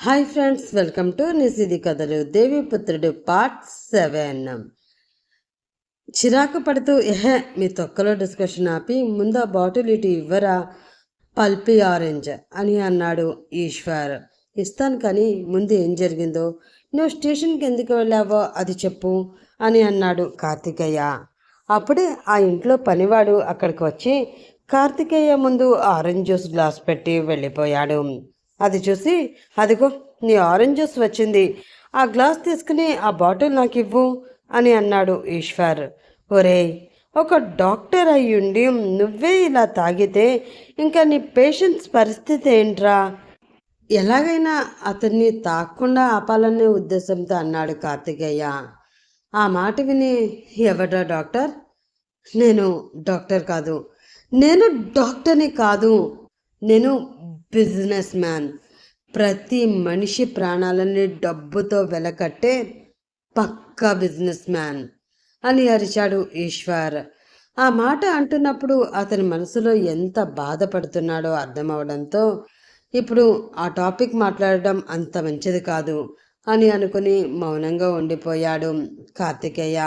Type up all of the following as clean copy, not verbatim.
Hi friends, welcome to నిసిది కథలు. Deviputrudu part 7. చిరాకు పడుతూ మీ తొక్కలో డిస్కషన్ ఆపి ముందు ఆ బాటిల్ ఇటు ఇవ్వరా, పల్పీ ఆరెంజ్ అని అన్నాడు ఈశ్వర్. ఇస్తాను, కానీ ముందు ఏం జరిగిందో, నువ్వు స్టేషన్కి ఎందుకు వెళ్ళావో అది చెప్పు అని అన్నాడు కార్తికేయ. అప్పుడే ఆ ఇంట్లో పనివాడు అక్కడికి వచ్చి కార్తికేయ ముందు ఆరెంజ్ జ్యూస్ గ్లాస్ పెట్టి వెళ్ళిపోయాడు. అది చూసి, అదిగో నీ ఆరెంజ్ జ్యూస్ వచ్చింది, ఆ గ్లాస్ తీసుకుని ఆ బాటిల్ నాకు ఇవ్వు అని అన్నాడు ఈశ్వర్. ఒరేయ్, ఒక డాక్టర్ అయ్యుండి నువ్వే ఇలా తాగితే ఇంకా నీ పేషెంట్స్ పరిస్థితి ఏంట్రా? ఎలాగైనా అతన్ని తాగకుండా ఆపాలనే ఉద్దేశంతో అన్నాడు కార్తికేయ. ఆ మాట విని, ఎవడ్రా డాక్టర్? నేను డాక్టర్ కాదు, నేను డాక్టర్ని కాదు, నేను బిజినెస్ మ్యాన్. ప్రతి మనిషి ప్రాణాలని డబ్బుతో వెలకట్టే పక్కా బిజినెస్ మ్యాన్ అని అరిచాడు ఈశ్వర్. ఆ మాట అంటున్నప్పుడు అతని మనసులో ఎంత బాధపడుతున్నాడో అర్థమవడంతో ఇప్పుడు ఆ టాపిక్ మాట్లాడడం అంత మంచిది కాదు అని అనుకుని మౌనంగా ఉండిపోయాడు కార్తికేయ.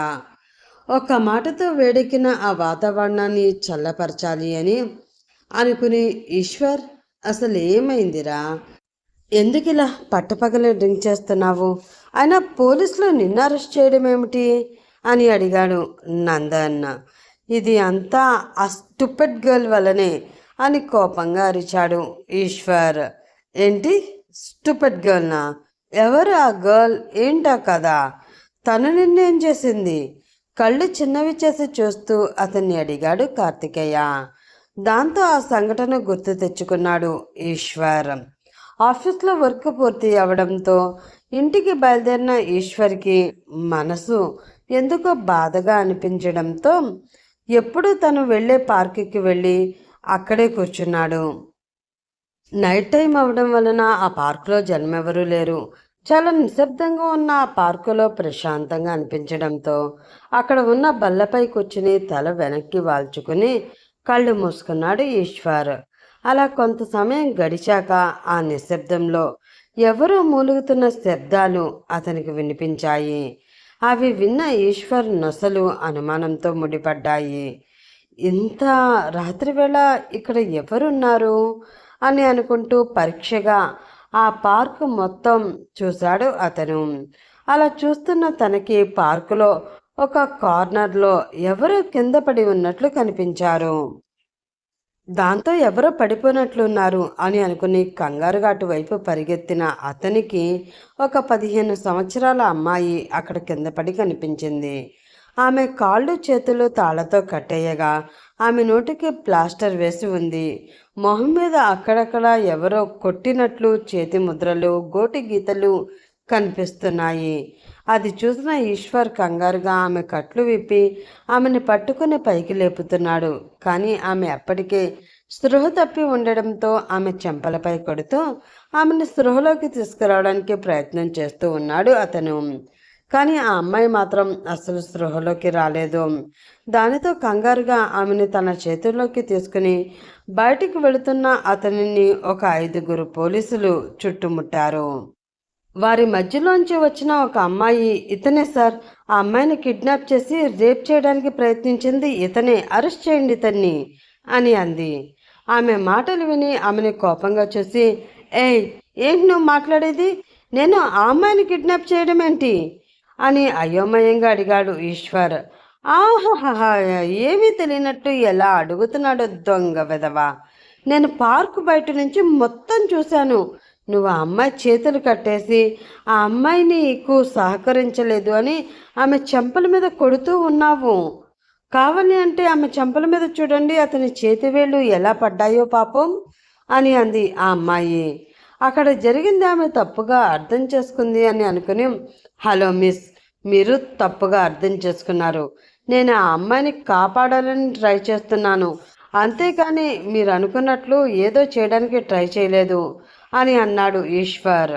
ఒక మాటతో వేడెక్కిన ఆ వాతావరణాన్ని చల్లపరచాలి అని అనుకుని, ఈశ్వర్, అసలు ఏమైందిరా? ఎందుకు ఇలా పట్టపగలే డ్రింక్ చేస్తున్నావు? అయినా పోలీసులు నిన్ను అరెస్ట్ చేయడం ఏమిటి అని అడిగాడు నందన్. ఇది అంతా ఆ స్టూపిడ్ గర్ల్ వల్లనే అని కోపంగా అరిచాడు ఈశ్వర్. ఏంటి స్టూపిడ్ గర్ల్నా? ఎవరు ఆ గర్ల్? ఏంటా కదా? తను నిన్నేం చేసింది? కళ్ళు చిన్నవి చేసి చూస్తూ అతన్ని అడిగాడు కార్తికేయ. దాంతో ఆ సంఘటన గుర్తు తెచ్చుకున్నాడు ఈశ్వర్. ఆఫీస్లో వర్క్ పూర్తి అవడంతో ఇంటికి బయలుదేరిన ఈశ్వర్కి మనసు ఎందుకో బాధగా అనిపించడంతో ఎప్పుడు తను వెళ్ళే పార్కుకి వెళ్ళి అక్కడే కూర్చున్నాడు. నైట్ టైం అవడం వలన ఆ పార్కులో జనమెవరూ లేరు. చాలా నిశ్శబ్దంగా ఉన్న ఆ పార్కులో ప్రశాంతంగా అనిపించడంతో అక్కడ ఉన్న బల్లపై కూర్చుని తల వెనక్కి వాల్చుకుని కళ్ళు మూసుకున్నాడు ఈశ్వర్. అలా కొంత సమయం గడిచాక ఆ నిశ్శబ్దంలో ఎవరో మూలుగుతున్న శబ్దాలు అతనికి వినిపించాయి. అవి విన్న ఈశ్వర్ నొసలు అనుమానంతో ముడిపడ్డాయి. ఇంత రాత్రివేళ ఇక్కడ ఎవరున్నారు అని అనుకుంటూ పరీక్షగా ఆ పార్కు మొత్తం చూశాడు అతను. అలా చూస్తున్న తనకి పార్కులో ఒక కార్నర్లో ఎవరో కింద పడి ఉన్నట్లు కనిపించారు. దాంతో ఎవరో పడిపోయినట్లున్నారు అని అనుకుని కంగారుగా అటువైపు పరిగెత్తిన అతనికి ఒక 15 సంవత్సరాల అమ్మాయి అక్కడ కింద పడి కనిపించింది. ఆమె కాళ్ళు చేతులు తాళ్లతో కట్టేయగా ఆమె నోటికి ప్లాస్టర్ వేసి ఉంది. మొహం మీద అక్కడక్కడ ఎవరో కొట్టినట్లు చేతి ముద్రలు, గోటి గీతలు కనిపిస్తున్నాయి. అది చూసిన ఈశ్వర్ కంగారుగా ఆమె కట్లు విప్పి ఆమెను పట్టుకుని పైకి లేపుతున్నాడు. కానీ ఆమె అప్పటికే స్పృహ తప్పి ఉండడంతో ఆమె చెంపలపై కొడుతూ ఆమెను స్పృహలోకి తీసుకురావడానికి ప్రయత్నం చేస్తూ ఉన్నాడు అతను. కానీ ఆ అమ్మాయి మాత్రం అసలు స్పృహలోకి రాలేదు. దానితో కంగారుగా ఆమెను తన చేతుల్లోకి తీసుకుని బయటికి వెళుతున్న అతనిని ఒక 5 పోలీసులు చుట్టుముట్టారు. వారి మధ్యలోంచి వచ్చిన ఒక అమ్మాయి, ఇతనే సార్, ఆ అమ్మాయిని కిడ్నాప్ చేసి రేప్ చేయడానికి ప్రయత్నించింది ఇతనే, అరెస్ట్ చేయండి ఇతన్ని అని అంది. ఆమె మాటలు విని ఆమెను కోపంగా చూసి, ఏయ్, ఏంటి నువ్వు మాట్లాడేది? నేను ఆ అమ్మాయిని కిడ్నాప్ చేయడం ఏంటి అని అయోమయంగా అడిగాడు ఈశ్వర్. ఆహాహా, ఏమీ తెలియనట్టు ఎలా అడుగుతున్నాడు దొంగ వెధవా. నేను పార్కు బయట నుంచి మొత్తం చూశాను. నువ్వు ఆ అమ్మాయి చేతులు కట్టేసి ఆ అమ్మాయి నీకు సహకరించలేదు అని ఆమె చెంపల మీద కొడుతూ ఉన్నావు. కావాలి అంటే ఆమె చెంపల మీద చూడండి, అతని చేతివేళ్ళు ఎలా పడ్డాయో పాపం అని అంది ఆ అమ్మాయి. అక్కడ జరిగింది ఆమె తప్పుగా అర్థం చేసుకుంది అని అనుకుని, హలో మిస్, మీరు తప్పుగా అర్థం చేసుకున్నారు. నేను ఆ అమ్మాయిని కాపాడాలని ట్రై చేస్తున్నాను, అంతేకాని మీరు అనుకున్నట్లు ఏదో చేయడానికి ట్రై చేయలేదు అని అన్నాడు ఈశ్వర్.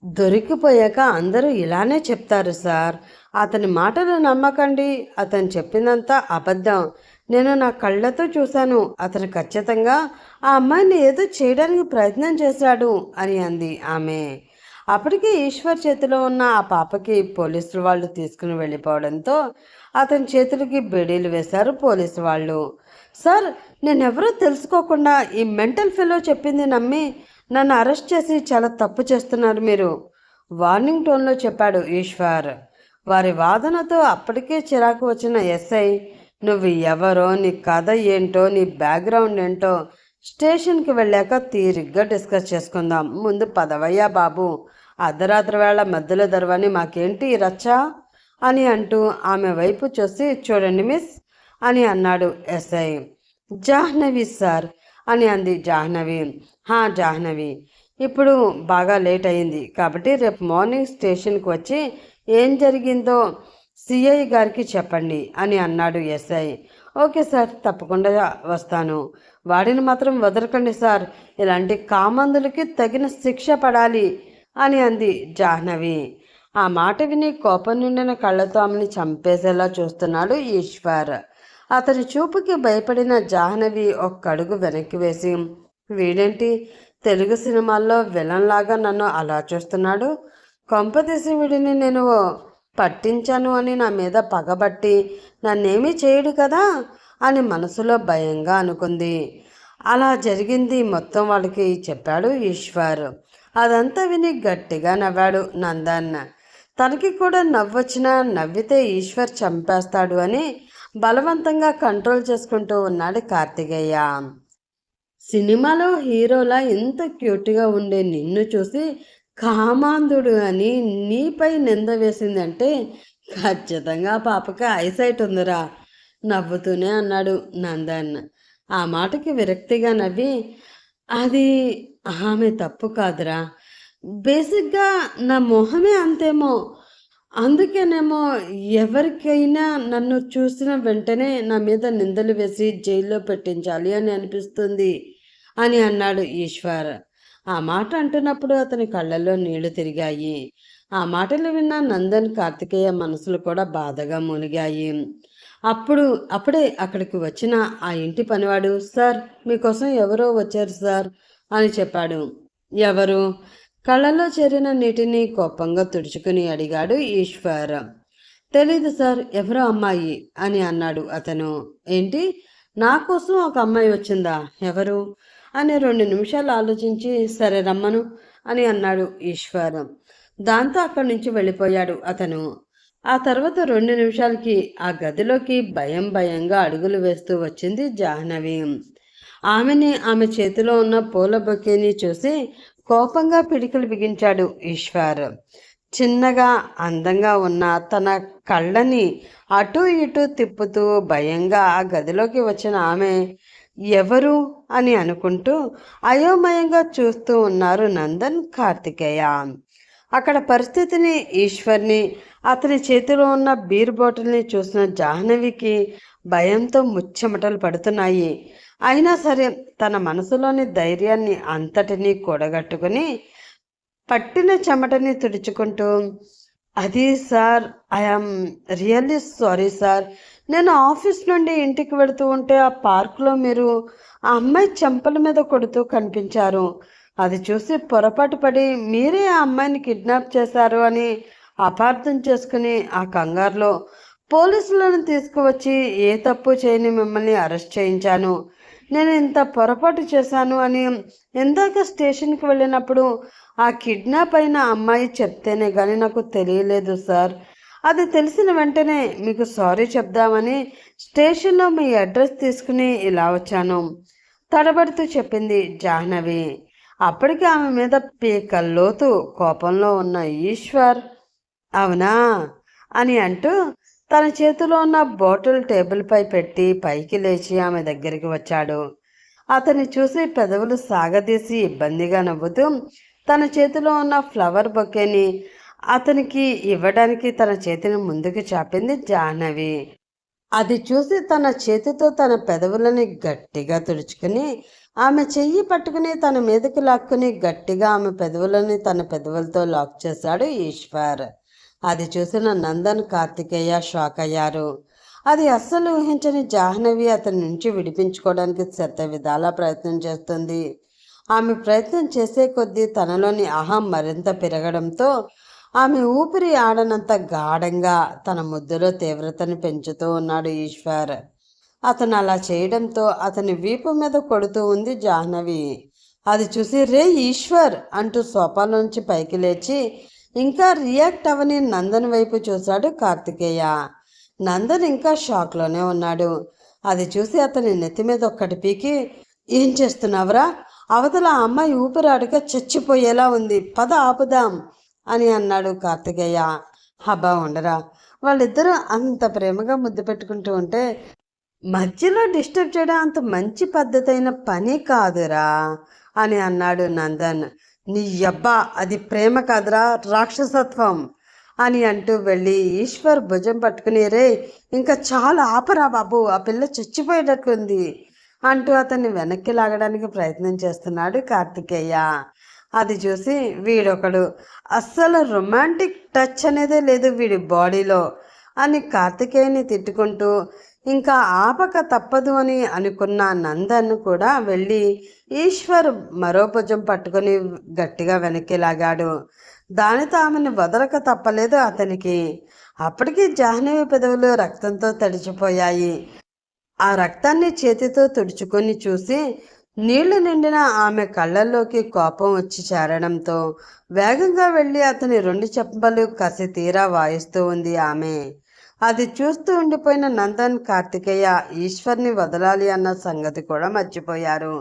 దొరికిపోయాక అందరూ ఇలానే చెప్తారు సార్, అతని మాటలు నమ్మకండి, అతను చెప్పిందంతా అబద్ధం. నేను నా కళ్ళతో చూశాను, అతను ఖచ్చితంగా ఆ అమ్మాయిని ఏదో చేయడానికి ప్రయత్నం చేశాడు అని అంది ఆమె. అప్పటికి ఈశ్వర్ చేతిలో ఉన్న ఆ పాపకి పోలీసులు వాళ్ళు తీసుకుని వెళ్ళిపోవడంతో అతని చేతులకి బేడీలు వేశారు పోలీసు వాళ్ళు. సార్, నేనెవరో తెలుసుకోకుండా ఈ మెంటల్ ఫెలో చెప్పింది నమ్మి నన్ను అరెస్ట్ చేసి చాలా తప్పు చేస్తున్నారు మీరు, వార్నింగ్ టోన్లో చెప్పాడు ఈశ్వర్. వారి వాదనతో అప్పటికే చిరాకు వచ్చిన ఎస్ఐ, నువ్వు ఎవరో, నీ కథ ఏంటో, నీ బ్యాక్గ్రౌండ్ ఏంటో స్టేషన్కి వెళ్ళాక తీరిగ్గా డిస్కస్ చేసుకుందాం, ముందు పదవయ్యా బాబు, అర్ధరాత్రి వేళ మధ్యలో దర్వాని మాకేంటి రచ్చా అని అంటూ ఆమె వైపు చూసి, చూడండి మిస్ అని అన్నాడు ఎస్ఐ. జాహ్నవి సార్ అని అంది జాహ్నవి. జాహ్నవి, ఇప్పుడు బాగా లేట్ అయింది కాబట్టి రేపు మార్నింగ్ స్టేషన్కి వచ్చి ఏం జరిగిందో సిఐ గారికి చెప్పండి అని అన్నాడు ఎస్ఐ. ఓకే సార్, తప్పకుండా వస్తాను. వాడిని మాత్రం వదలకండి సార్, ఇలాంటి కామందులకి తగిన శిక్ష పడాలి అని అంది జాహ్నవి. ఆ మాట విని కోపం నిండిన కళ్ళతో ఆమెని చంపేసేలా చూస్తున్నాడు ఈశ్వర్. అతని చూపుకి భయపడిన జాహ్నవి ఒక్కడుగు వెనక్కి వేసి, వీడేంటి తెలుగు సినిమాల్లో విలన్ లాగా నన్ను అలా చూస్తున్నాడు, కొంపతీసి వీడిని నేను పట్టించాను అని నా మీద పగబట్టి నన్నేమీ చేయడు కదా అని మనసులో భయంగా అనుకుంది. అలా జరిగింది మొత్తం వాళ్ళకి చెప్పాడు ఈశ్వర్. అదంతా విని గట్టిగా నవ్వాడు నందన్. తనకి కూడా నవ్వొచ్చినా నవ్వితే ఈశ్వర్ చంపేస్తాడు అని బలవంతంగా కంట్రోల్ చేసుకుంటూ ఉన్నాడు కార్తికేయ. సినిమాలో హీరోలా ఇంత క్యూట్గా ఉండే నిన్ను చూసి కామాంధుడు అని నీపై నింద వేసిందంటే ఖచ్చితంగా పాపకి ఐసైట్ ఉందిరా, నవ్వుతూనే అన్నాడు నందన్. ఆ మాటకి విరక్తిగా నవ్వి, అది ఆమె తప్పు కాదురా, బేసిక్గా నా మొహమే అంతేమో, అందుకేనేమో ఎవరికైనా నన్ను చూసిన వెంటనే నా మీద నిందలు వేసి జైల్లో పెట్టించాలి అని అనిపిస్తుంది అని అన్నాడు ఈశ్వర్. ఆ మాట అంటున్నప్పుడు అతని కళ్ళల్లో నీళ్లు తిరిగాయి. ఆ మాటలు విన్న నందన్, కార్తికేయ మనసులు కూడా బాధగా మూలిగాయి. అప్పుడే అక్కడికి వచ్చిన ఆ ఇంటి పనివాడు, సార్ మీకోసం ఎవరో వచ్చారు సార్ అని చెప్పాడు. ఎవరు? కళ్ళలో చేరిన నీటిని కోపంగా తుడుచుకుని అడిగాడు ఈశ్వర్. తెలీదు సార్, ఎవరో అమ్మాయి అని అన్నాడు అతను. ఏంటి, నా కోసం ఒక అమ్మాయి వచ్చిందా? ఎవరు అని 2 నిమిషాలు ఆలోచించి, సరే రమ్మను అని అన్నాడు ఈశ్వర్. దాంతో అక్కడి నుంచి వెళ్ళిపోయాడు అతను. ఆ తర్వాత 2 నిమిషాలకి ఆ గదిలోకి భయంగా అడుగులు వేస్తూ వచ్చింది జాహ్నవి. ఆమె చేతిలో ఉన్న పూల బొకేని చూసి కోపంగా పిడికిలు బిగించాడు ఈశ్వర్. చిన్నగా అందంగా ఉన్న తన కళ్ళని అటూ ఇటూ తిప్పుతూ భయంగా ఆ గదిలోకి వచ్చిన ఆమె ఎవరు అని అనుకుంటూ అయోమయంగా చూస్తూ ఉన్నారు నందన్, కార్తికేయ. అక్కడ పరిస్థితిని, ఈశ్వర్ని, అతని చేతిలో ఉన్న బీర్ బాటిల్ని చూసిన జాహ్నవికి భయంతో ముచ్చెమటలు పడుతున్నాయి. అయినా సరే తన మనసులోని ధైర్యాన్ని అంతటినీ కూడగట్టుకుని పట్టిన చెమటని తుడుచుకుంటూ, అది sir, I am really sorry sir, నేను ఆఫీస్ నుండి ఇంటికి వెళుతూ ఉంటే ఆ పార్కులో మీరు ఆ అమ్మాయి చెంపల మీద కొడుతూ కనిపించారు. అది చూసి పొరపాటు పడి మీరే ఆ అమ్మాయిని కిడ్నాప్ చేశారు అని అపార్థం చేసుకుని ఆ కంగారులో పోలీసులను తీసుకువచ్చి ఏ తప్పు చేయని మిమ్మల్ని అరెస్ట్ చేయించాను. నేను ఇంత పొరపాటు చేశాను అని ఇందాక స్టేషన్కి వెళ్ళినప్పుడు ఆ కిడ్నాప్ అయిన అమ్మాయి చెప్తేనే కానీ నాకు తెలియలేదు సార్. అది తెలిసిన వెంటనే మీకు సారీ చెప్దామని స్టేషన్లో మీ అడ్రస్ తీసుకుని ఇలా వచ్చాను తడబడుతూ చెప్పింది జాహ్నవి. అప్పటికి ఆమె మీద పీకల్లోతు కోపంలో ఉన్న ఈశ్వర్, అవునా అని అంటూ తన చేతిలో ఉన్న బాటిల్ టేబుల్పై పెట్టి పైకి లేచి ఆమె దగ్గరికి వచ్చాడు. అతన్ని చూసి పెదవులు సాగదీసి ఇబ్బందిగా నవ్వుతూ తన చేతిలో ఉన్న ఫ్లవర్ బొకేని అతనికి ఇవ్వడానికి తన చేతిని ముందుకు చాపింది జాహ్నవి. అది చూసి తన చేతితో తన పెదవులని గట్టిగా తుడుచుకుని ఆమె చెయ్యి పట్టుకుని తన మీదకి లాక్కుని గట్టిగా ఆమె పెదవులని తన పెదవులతో లాక్ చేశాడు ఈశ్వర్. అది చూసిన నందన్, కార్తికేయ షాక్ అయ్యారు. అది అస్సలు ఊహించని జాహ్నవి అతని నుంచి విడిపించుకోవడానికి శత విధాలా ప్రయత్నం చేస్తుంది. ఆమె ప్రయత్నం చేసే కొద్దీ తనలోని అహం మరింత పెరగడంతో ఆమె ఊపిరి ఆడనంత గాఢంగా తన ముద్దులో తీవ్రతను పెంచుతూ ఉన్నాడు ఈశ్వర్. అతను అలా చేయడంతో అతని వీపు మీద కొడుతూ ఉంది జాహ్నవి. అది చూసి రే ఈశ్వర్ అంటూ సోఫాలోంచి పైకి లేచి ఇంకా రియాక్ట్ అవని నందన్ వైపు చూశాడు కార్తికేయ. నందన్ ఇంకా షాక్లోనే ఉన్నాడు. అది చూసి అతని నెత్తి మీద ఒక్కటి పీకి ఏం చేస్తున్నావురా, అవతల ఆ అమ్మాయి ఊపిరాడక చచ్చిపోయేలా ఉంది, పద ఆపుదాం అని అన్నాడు కార్తికేయ. హబ్బా ఉండరా, వాళ్ళిద్దరూ అంత ప్రేమగా ముద్దు పెట్టుకుంటూ ఉంటే మధ్యలో డిస్టర్బ్ చేయడం అంత మంచి పద్ధతైన పని కాదురా అని అన్నాడు నందన్. నీ అబ్బా అది ప్రేమ కాదురా, రాక్షసత్వం అని అంటూ వెళ్ళి ఈశ్వర్ భుజం పట్టుకుని రే ఇంకా చాలా ఆపరా బాబు, ఆ పిల్ల చచ్చిపోయేటట్లుంది అంటూ అతన్ని వెనక్కి లాగడానికి ప్రయత్నం చేస్తున్నాడు కార్తికేయ. అది చూసి వీడొకడు, అస్సలు రొమాంటిక్ టచ్ అనేదే లేదు వీడి బాడీలో అని కార్తికేయని తిట్టుకుంటూ ఇంకా ఆపక తప్పదు అని అనుకున్న నందన్ కూడా వెళ్ళి ఈశ్వర్ మరో భుజం పట్టుకుని గట్టిగా వెనక్కి లాగాడు. దానితో ఆమెను వదలక తప్పలేదు అతనికి. అప్పటికి జాహ్నవి పెదవులు రక్తంతో తడిచిపోయాయి. ఆ రక్తాన్ని చేతితో తుడుచుకొని చూసి నీళ్లు నిండిన ఆమె కళ్ళల్లోకి కోపం వచ్చి చేరడంతో వేగంగా వెళ్ళి అతని 2 చెంపలు కసి తీరా వాయిస్తూ ఉంది ఆమె. అది చూస్తూ ఉండిపోయిన నందన్ కార్తికేయ ఈశ్వర్ని వదలాలి అన్న సంగతి కూడా మర్చిపోయారు.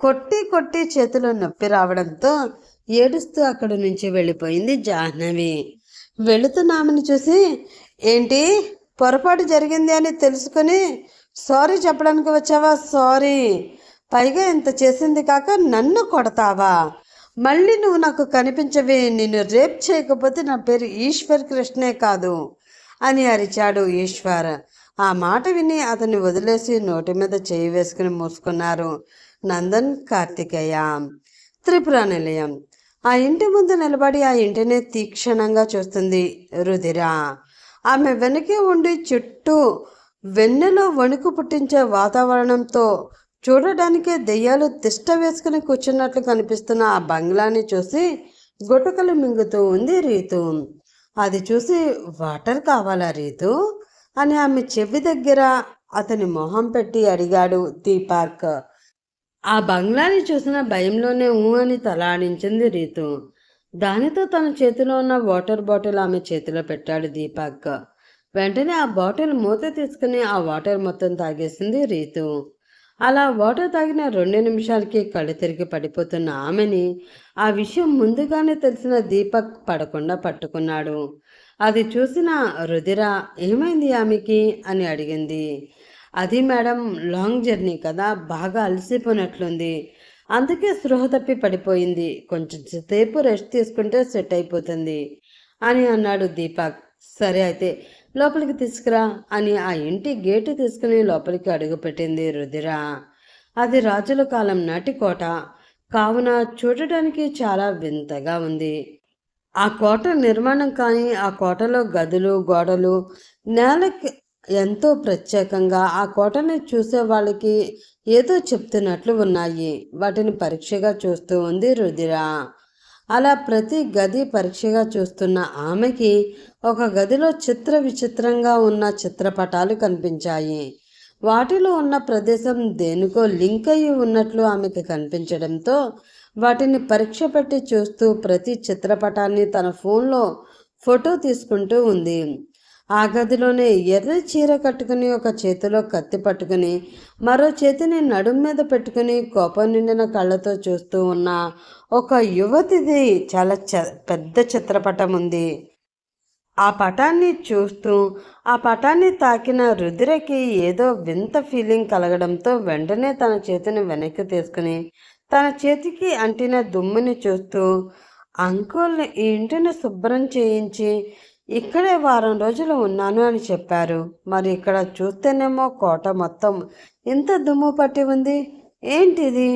కొట్టి కొట్టి చేతులు నొప్పి రావడంతో ఏడుస్తూ అక్కడి నుంచి వెళ్ళిపోయింది జాహ్నవి. వెళుతున్నామని చూసి ఏంటి పొరపాటు జరిగింది అని తెలుసుకుని సారీ చెప్పడానికి వచ్చావా? సారీ, పైగా ఇంత చేసింది కాక నన్ను కొడతావా? మళ్ళీ నువ్వు నాకు కనిపించవే, నిన్ను రేప్ చేయకపోతే నా పేరు ఈశ్వర్ కృష్ణే కాదు అని అరిచాడు ఈశ్వర్. ఆ మాట విని అతన్ని వదిలేసి నోటి మీద చేయి వేసుకుని మూసుకున్నారు నందన్ కార్తికేయ. త్రిపుర నిలయం. ఆ ఇంటి ముందు నిలబడి ఆ ఇంటిని తీక్షణంగా చూస్తుంది రుధిర. ఆమె వెనకే ఉండి చుట్టూ వెన్నెలో వణుకు పుట్టించే వాతావరణంతో చూడడానికే దెయ్యాలు తిష్ట వేసుకుని కూర్చున్నట్లు కనిపిస్తున్న ఆ బంగ్లాని చూసి గుటకలు మింగుతూ ఉంది రీతు. అది చూసి వాటర్ కావాలా రీతు అని ఆమె చెవి దగ్గర అతని మొహం పెట్టి అడిగాడు దీపక్. ఆ బంగ్లాని చూసిన భయంలోనే ఊ అని తలాడించింది రీతు. దానితో తన చేతిలో ఉన్న వాటర్ బాటిల్ ఆమె చేతిలో పెట్టాడు దీపక్. వెంటనే ఆ బాటిల్ మూత తీసుకుని ఆ వాటర్ మొత్తం తాగేసింది రీతు. అలా వాటర్ తాగిన 2 నిమిషాలకి కళ్ళు తిరిగి పడిపోతున్న ఆమెని ఆ విషయం ముందుగానే తెలిసిన దీపక్ పడకుండా పట్టుకున్నాడు. అది చూసిన రుధిర ఏమైంది ఆమెకి అని అడిగింది. అది మేడం, లాంగ్ జర్నీ కదా, బాగా అలసిపోయినట్లుంది, అందుకే స్పృహ తప్పి పడిపోయింది, కొంచెం సేపు రెస్ట్ తీసుకుంటే సెట్ అయిపోతుంది అని అన్నాడు దీపక్. సరే అయితే లోపలికి తీసుకురా అని ఆ ఇంటి గేటు తీసుకుని లోపలికి అడుగుపెట్టింది రుధిర. అది రాజుల కాలం నాటి కోట కావున చూడడానికి చాలా వింతగా ఉంది. ఆ కోట నిర్మాణం కానీ ఆ కోటలో గదులు గోడలు నేలకి ఎంతో ప్రత్యేకంగా ఆ కోటని చూసే వాళ్ళకి ఏదో చెప్తున్నట్లు ఉన్నాయి. వాటిని పరీక్షగా చూస్తూ ఉంది రుధిర. అలా ప్రతి గది పరీక్షగా చూస్తున్న ఆమెకి ఒక గదిలో చిత్ర విచిత్రంగా ఉన్న చిత్రపటాలు కనిపించాయి. వాటిలో ఉన్న ప్రదేశం దేనికో లింక్ అయ్యి ఉన్నట్లు ఆమెకి కనిపించడంతో వాటిని పరీక్ష పెట్టి చూస్తూ ప్రతి చిత్రపటాన్ని తన ఫోన్లో ఫోటో తీసుకుంటూ ఉంది. ఆ గదిలోనే ఎర్ర చీర కట్టుకుని ఒక చేతిలో కత్తి పట్టుకుని మరో చేతిని నడుం మీద పెట్టుకుని కోపం నిండిన కళ్ళతో చూస్తూ ఉన్న ఒక యువతిది చాలా పెద్ద చిత్రపటం ఉంది. ఆ పటాన్ని చూస్తూ ఆ పటాన్ని తాకిన రుధిరకి ఏదో వింత ఫీలింగ్ కలగడంతో వెంటనే తన చేతిని వెనక్కి తీసుకుని తన చేతికి అంటిన దుమ్ముని చూస్తూ అంకుల్ ఈ ఇంటిని శుభ్రం చేయించి ఇక్కడే వారం రోజులు ఉన్నాను అని చెప్పారు. మరి ఇక్కడ చూస్తేనేమో కోట మొత్తం ఇంత దుమ్ము పట్టి ఉంది, ఏంటిది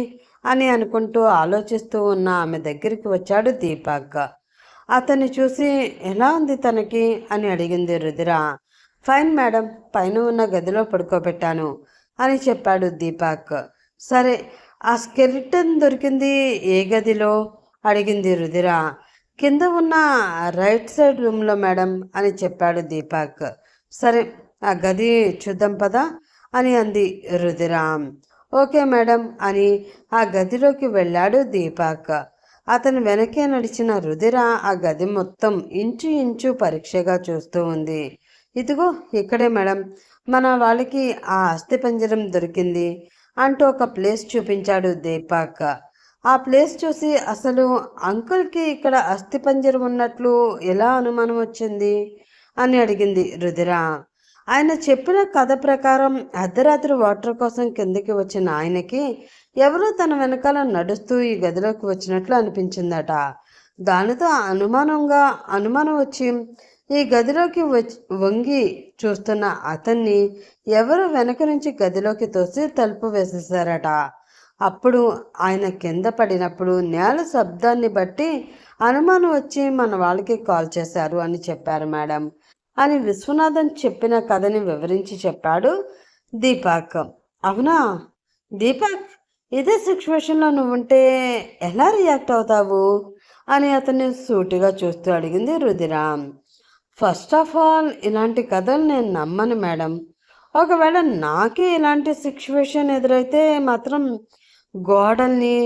అని అనుకుంటూ ఆలోచిస్తూ ఉన్న ఆమె దగ్గరికి వచ్చాడు దీపక్. అతన్ని చూసి ఎలా ఉంది తనకి అని అడిగింది రుధిర. ఫైన్ మేడం, పైన ఉన్న గదిలో పడుకోబెట్టాను అని చెప్పాడు దీపక్. సరే ఆ స్కెలిటన్ దొరికింది ఏ గదిలో అడిగింది రుధిర. కింద ఉన్న రైట్ సైడ్ రూమ్లో మేడం అని చెప్పాడు దీపక్. సరే ఆ గది చూద్దాం పదా అని అంది రుధిర. ఓకే మేడం అని ఆ గదిలోకి వెళ్ళాడు దీపక్. అతను వెనకే నడిచిన రుధిర ఆ గది మొత్తం ఇంచు ఇంచు పరీక్షగా చూస్తూ ఉంది. ఇదిగో ఇక్కడే మేడం మన వాళ్ళకి ఆ అస్థిపంజరం దొరికింది అంటూ ఒక ప్లేస్ చూపించాడు దీపక్. ఆ ప్లేస్ చూసి అసలు అంకుల్కి ఇక్కడ అస్థిపంజరం ఉన్నట్లు ఎలా అనుమానం వచ్చింది అని అడిగింది రుధిర. ఆయన చెప్పిన కథ ప్రకారం అర్ధరాత్రి వాటర్ కోసం కిందకి వచ్చిన ఆయనకి ఎవరో తన వెనకాల నడుస్తూ ఈ గదిలోకి వచ్చినట్లు అనిపించిందట. దానితో అనుమానం వచ్చి ఈ గదిలోకి వంగి చూస్తున్న అతన్ని ఎవరు వెనక నుంచి గదిలోకి తోసి తలుపు వేసేసారట. అప్పుడు ఆయన కింద పడినప్పుడు నేల శబ్దాన్ని బట్టి అనుమానం వచ్చి మన వాళ్ళకి కాల్ చేశారు అని చెప్పారు మేడం అని విశ్వనాథన్ చెప్పిన కథని వివరించి చెప్పాడు దీపక్. అవునా దీపక్, ఇదే సిచ్యువేషన్లో నువ్వుంటే ఎలా రియాక్ట్ అవుతావు అని అతన్ని సూటిగా చూస్తూ అడిగింది రుధిర. ఫస్ట్ ఆఫ్ ఆల్ ఇలాంటి కథలు నేను నమ్మను మేడం. ఒకవేళ నాకే ఇలాంటి సిచ్యువేషన్ ఎదురైతే మాత్రం గోడల్ని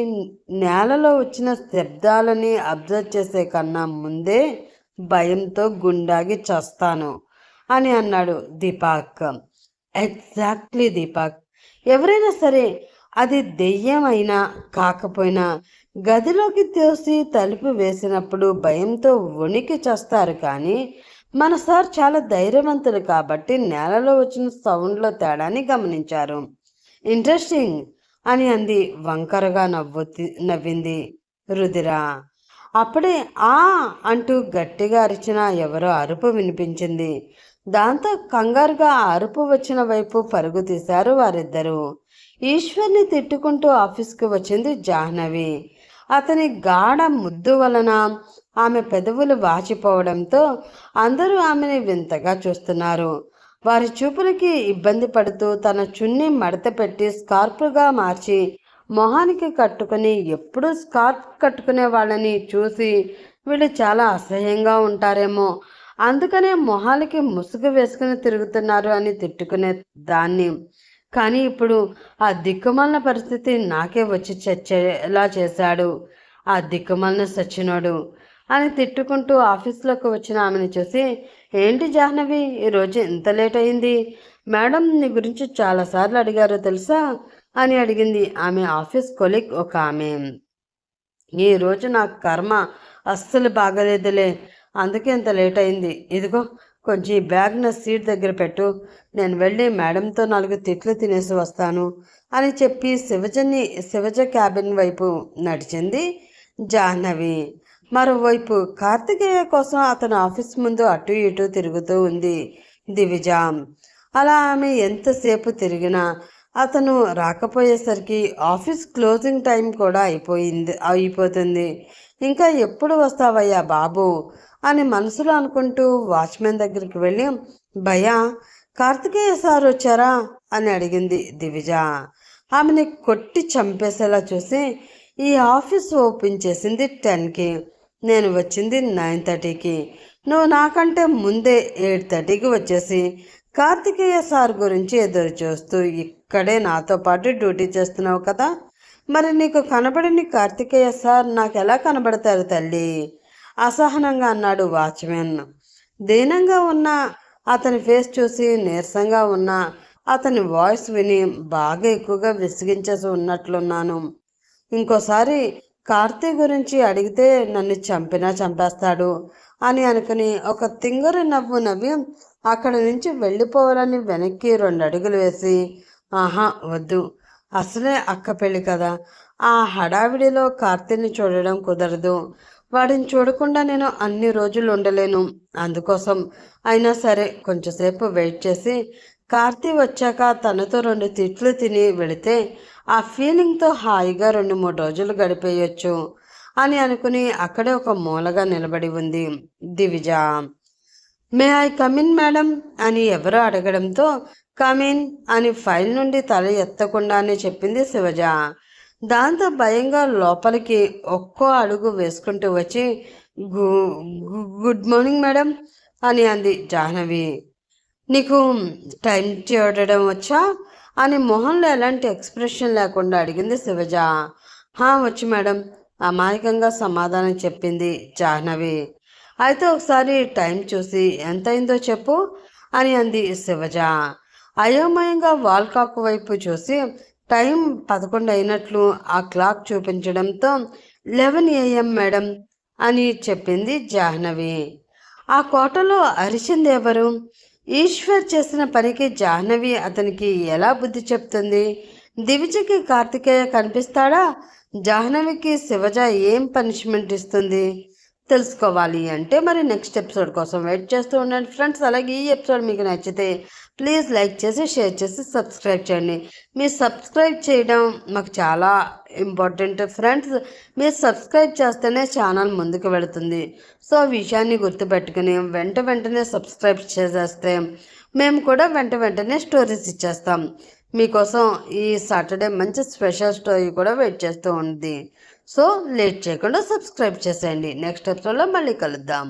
నేలలో వచ్చిన శబ్దాలని అబ్జర్వ్ చేసే కన్నా ముందే భయంతో గుండాగి చస్తాను అని అన్నాడు దీపక్. ఎగ్జాక్ట్లీ దీపక్, ఎవరైనా సరే అది దెయ్యం అయినా కాకపోయినా గదిలోకి తోసి తలుపు వేసినప్పుడు భయంతో వణికి చేస్తారు. కానీ మన సార్ చాలా ధైర్యవంతులు కాబట్టి నేలలో వచ్చిన సౌండ్లో తేడాని గమనించారు. ఇంట్రెస్టింగ్ అని అంది వంకరగా నవ్వింది రుధిర. అప్పుడే ఆ అంటూ గట్టిగా అరిచిన ఎవరో అరుపు వినిపించింది. దాంతో కంగారుగా ఆ అరుపు వచ్చిన వైపు పరుగు తీశారు వారిద్దరూ. ఈశ్వర్ని తిట్టుకుంటూ ఆఫీస్కి వచ్చింది జాహ్నవి. అతని గాఢ ముద్దు వలన ఆమె పెదవులు వాచిపోవడంతో అందరూ ఆమెని వింతగా చూస్తున్నారు. వారి చూపులకి ఇబ్బంది పడుతూ తన చున్నీ మడత పెట్టి స్కార్ప్గా మార్చి మొహానికి కట్టుకుని ఎప్పుడూ స్కార్ప్ కట్టుకునే వాళ్ళని చూసి వీళ్ళు చాలా అసహ్యంగా ఉంటారేమో, అందుకనే మొహాలకి ముసుగు వేసుకుని తిరుగుతున్నారు అని తిట్టుకునే దాన్ని. కానీ ఇప్పుడు ఆ దిక్కుమాలిన పరిస్థితి నాకే వచ్చి చచ్చేలా చేశాడు ఆ దిక్కుమాలిన సచ్చినోడు అని తిట్టుకుంటూ ఆఫీస్లోకి వచ్చిన ఆమెను చూసి, ఏంటి జాహ్నవి ఈరోజు ఇంత లేట్ అయింది? మేడం నీ గురించి చాలాసార్లు అడిగారు తెలుసా అని అడిగింది ఆమె ఆఫీస్ కొలీగ్ ఒక ఆమె. ఈరోజు నా కర్మ అస్సలు బాగలేదులే, అందుకే ఇంత లేట్ అయింది. ఇదిగో కొంచెం ఈ బ్యాగ్ నా సీట్ దగ్గర పెట్టు, నేను వెళ్ళి మేడంతో 4 తిట్లు తినేసి వస్తాను అని చెప్పి శివజ క్యాబిన్ వైపు నడిచింది జాహ్నవి. మరోవైపు కార్తికేయ కోసం అతను ఆఫీస్ ముందు అటు ఇటు తిరుగుతూ ఉంది దివిజ. అలా ఆమె ఎంతసేపు తిరిగినా అతను రాకపోయేసరికి ఆఫీస్ క్లోజింగ్ టైం కూడా అయిపోతుంది. ఇంకా ఎప్పుడు వస్తావయ్యా బాబు అని మనసులో అనుకుంటూ వాచ్మెన్ దగ్గరికి వెళ్ళి, భయ్యా కార్తికేయ సార్ వచ్చారా అని అడిగింది దివిజ. ఆమెని కొట్టి చంపేసేలా చూసి, ఈ ఆఫీస్ ఓపెన్ చేసింది 10కి, నేను వచ్చింది 9:30కి, నువ్వు నాకంటే ముందే 8:30కి వచ్చేసి కార్తికేయ సార్ గురించి ఎదురు చూస్తూ ఇక్కడే నాతో పాటు డ్యూటీ చేస్తున్నావు కదా, మరి నీకు కనబడని కార్తికేయ సార్ నాకు ఎలా కనబడతారు తల్లి అసహనంగా అన్నాడు వాచ్మెన్. దీనంగా ఉన్న అతని ఫేస్ చూసి నీరసంగా ఉన్న అతని వాయిస్ విని బాగా ఎక్కువగా విసిగించేసి ఉన్నట్లున్నాను. ఇంకోసారి కార్తీ గురించి అడిగితే నన్ను చంపేస్తాడు అని అనుకుని ఒక తింగరు నవ్వు నవ్వి అక్కడి నుంచి వెళ్ళిపోవాలని వెనక్కి 2 అడుగులు వేసి, ఆహా వద్దు, అసలే అక్క పెళ్ళి కదా, ఆ హడావిడిలో కార్తీని చూడడం కుదరదు, వాడిని చూడకుండా నేను అన్ని రోజులు ఉండలేను, అందుకోసం అయినా సరే కొంచెంసేపు వెయిట్ చేసి కార్తీ వచ్చాక తనతో 2 తిట్లు తిని వెళితే ఆ ఫీలింగ్తో హాయిగా 2-3 రోజులు గడిపేయచ్చు అని అనుకుని అక్కడే ఒక మూలగా నిలబడి ఉంది Divija. May I come in madam అని ఎవరో అడగడంతో కమిన్ అని ఫైల్ నుండి తల ఎత్తకుండానే చెప్పింది శివజ. దాంతో భయంగా లోపలికి ఒక్కో అడుగు వేసుకుంటూ వచ్చి గుడ్ మార్నింగ్ మేడం అని అంది జాహ్నవి. నీకు టైం చూడడం వచ్చా అని మొహంలో ఎలాంటి ఎక్స్ప్రెషన్ లేకుండా అడిగింది శివజ. వచ్చు మేడం అమాయకంగా సమాధానం చెప్పింది జాహ్నవి. అయితే ఒకసారి టైం చూసి ఎంతైందో చెప్పు అని అంది శివజ. అయోమయంగా వాల్కాక్ వైపు చూసి టైం 11 అయినట్లు ఆ క్లాక్ చూపించడంతో 11 AM మేడం అని చెప్పింది జాహ్నవి. ఆ కోటలో అరిచింది ఎవరు? ఈశ్వర్ చేసిన పనికి జాహ్నవి అతనికి ఎలా బుద్ధి చెప్తుంది? దివిజకి కార్తికేయ కనిపిస్తాడా? జాహ్నవికి శివజ ఏం పనిష్మెంట్ ఇస్తుంది? తెలుసుకోవాలి అంటే మరి నెక్స్ట్ ఎపిసోడ్ కోసం వెయిట్ చేస్తూ ఉండండి ఫ్రెండ్స్. అలాగే ఈ ఎపిసోడ్ మీకు నచ్చితే ప్లీజ్ లైక్ చేసి షేర్ చేసి సబ్స్క్రైబ్ చేయండి. మీరు సబ్స్క్రైబ్ చేయడం మాకు చాలా ఇంపార్టెంట్ ఫ్రెండ్స్. మీరు సబ్స్క్రైబ్ చేస్తేనే ఛానల్ ముందుకు వెళుతుంది. సో ఆ విషయాన్ని గుర్తుపెట్టుకుని వెంటనే సబ్స్క్రైబ్ చేసేస్తే మేము కూడా వెంటనే స్టోరీస్ ఇచ్చేస్తాం. మీకోసం ఈ సాటర్డే మంచి స్పెషల్ స్టోరీ కూడా వెయిట్ చేస్తూ ఉంది. సో లేట్ చేయకుండా సబ్స్క్రైబ్ చేసేయండి. నెక్స్ట్ ఎపిసోడ్లో మళ్ళీ కలుద్దాం.